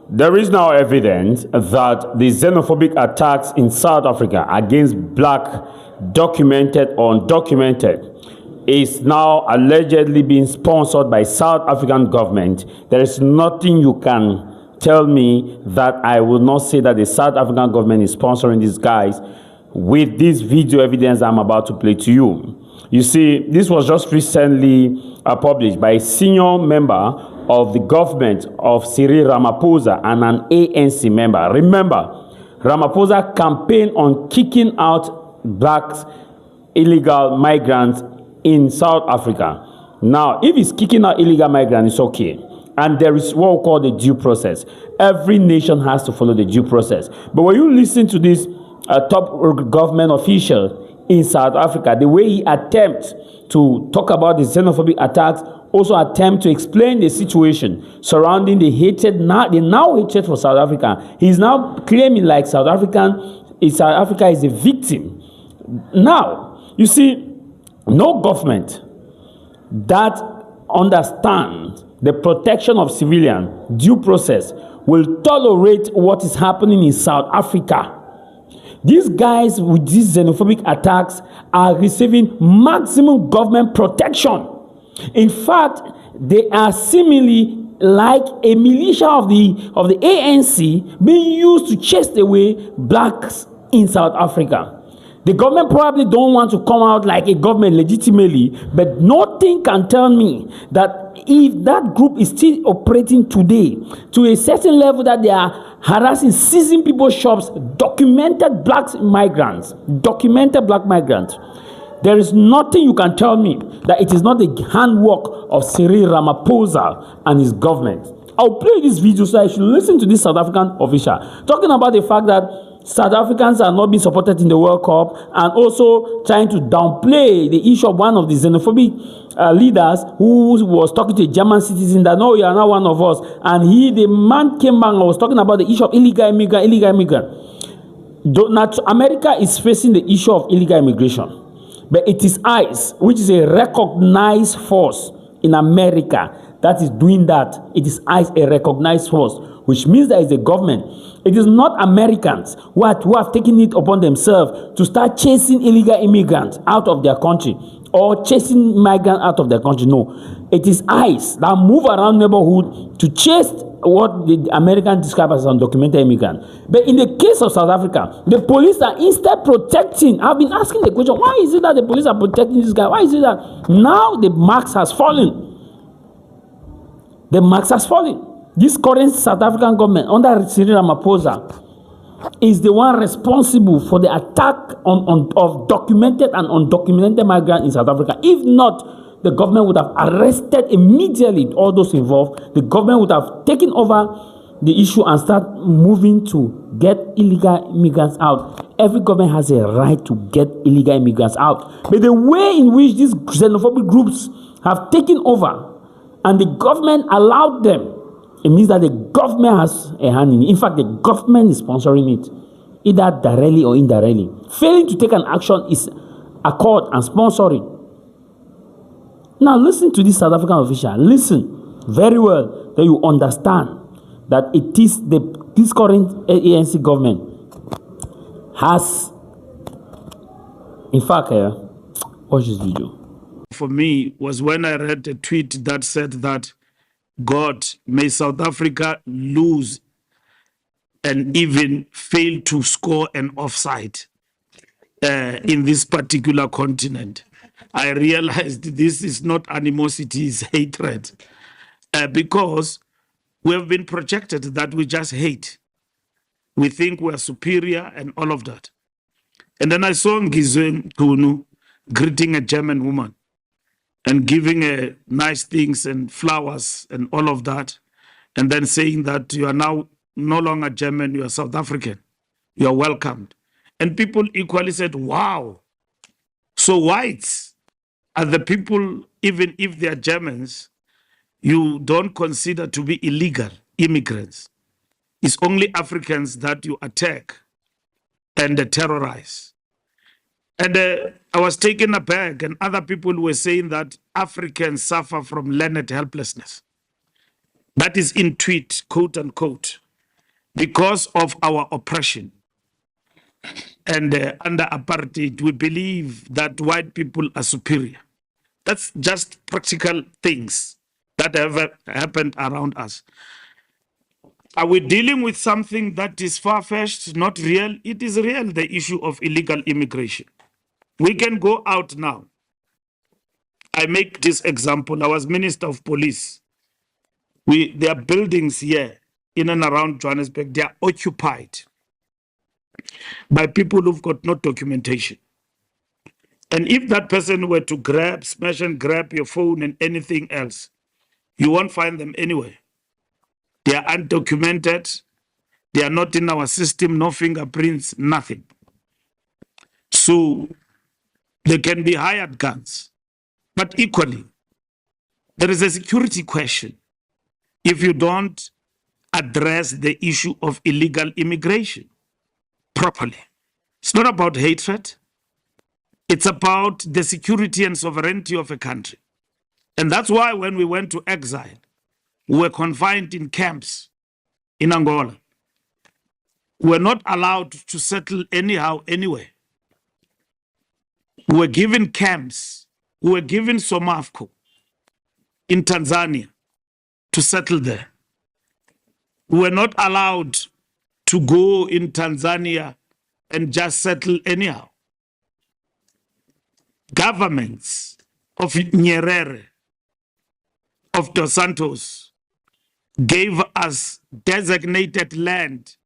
There is now evidence that the xenophobic attacks in South Africa against black, documented or undocumented, is now allegedly being sponsored by South African government. There is nothing you can tell me that I will not say that the South African government is sponsoring these guys with this video evidence I'm about to play to you. You see, this was just recently published by a senior member of the government of Cyril Ramaphosa and an ANC member. Remember, Ramaphosa campaigned on kicking out black illegal migrants in South Africa. Now, if he's kicking out illegal migrants, it's okay. And there is what we call the due process. Every nation has to follow the due process. But when you listen to this top government official in South Africa, the way he attempts to talk about the xenophobic attacks, also attempt to explain the situation surrounding the hatred, the now hatred for South Africa. He's now claiming like South Africa is a victim. Now, you see, no government that understands the protection of civilian due process will tolerate what is happening in South Africa. These guys with these xenophobic attacks are receiving maximum government protection. In fact, they are seemingly like a militia of the ANC being used to chase away blacks in South Africa. The government probably don't want to come out like a government legitimately, but nothing can tell me that if that group is still operating today to a certain level that they are harassing, seizing people's shops, documented black migrants, there is nothing you can tell me that it is not the handwork of Cyril Ramaphosa and his government. I'll play this video so I should listen to this South African official talking about the fact that South Africans are not being supported in the World Cup, and also trying to downplay the issue of one of the xenophobic leaders who was talking to a German citizen that, no, you are not one of us. And the man came back and was talking about the issue of illegal immigrant. America is facing the issue of illegal immigration, but it is ICE, which is a recognized force in America, that is doing that. It is ICE, a recognized force, which means that it's the government. It is not Americans who have taken it upon themselves to start chasing illegal immigrants out of their country or chasing migrants out of their country. No, it is ICE that move around neighborhood to chase what the Americans describe as undocumented immigrants. But in the case of South Africa, the police are instead protecting. I've been asking the question, why is it that the police are protecting this guy? Why is it that now the marks has fallen? The marks has fallen. This current South African government under Cyril Ramaphosa is the one responsible for the attack of documented and undocumented migrants in South Africa. If not, the government would have arrested immediately all those involved. The government would have taken over the issue and start moving to get illegal immigrants out. Every government has a right to get illegal immigrants out. But the way in which these xenophobic groups have taken over and the government allowed them, it means that the government has a hand in it. In fact, the government is sponsoring it, either directly or indirectly. Failing to take an action is accord and sponsoring. Now listen to this South African official. Listen very well, that you understand that it is this current ANC government has, in fact, watch this video. For me was when I read a tweet that said that, God, may South Africa lose and even fail to score an offside in this particular continent. I realized this is not animosity, it's hatred. Because we have been projected that we just hate. We think we're superior and all of that. And then I saw Ngizwe Kunu greeting a German woman and giving her nice things and flowers and all of that, and then saying that you are now no longer German, you are South African. You are welcomed. And people equally said, wow. So whites are the people, even if they are Germans, you don't consider to be illegal immigrants. It's only Africans that you attack and terrorize. And I was taken aback, and other people were saying that Africans suffer from learned helplessness. That is in tweet, quote unquote. because of our oppression. And under apartheid, we believe that white people are superior. That's just practical things that have happened around us. Are we dealing with something that is far-fetched, not real? It is real, the issue of illegal immigration. We can go out now. I make this example. I was Minister of Police. There are buildings here in and around Johannesburg. They are occupied by people who've got no documentation. And if that person were to smash and grab your phone and anything else, you won't find them anywhere. They are undocumented. They are not in our system, no fingerprints, nothing. So they can be hired guns. But equally, there is a security question if you don't address the issue of illegal immigration properly. It's not about hatred. It's about the security and sovereignty of a country. And that's why when we went to exile, we were confined in camps in Angola. We were not allowed to settle anyhow, anywhere. We were given camps. We were given Somafco in Tanzania to settle there. We were not allowed to go in Tanzania and just settle anyhow. Governments of Nyerere, of Dos Santos, gave us designated land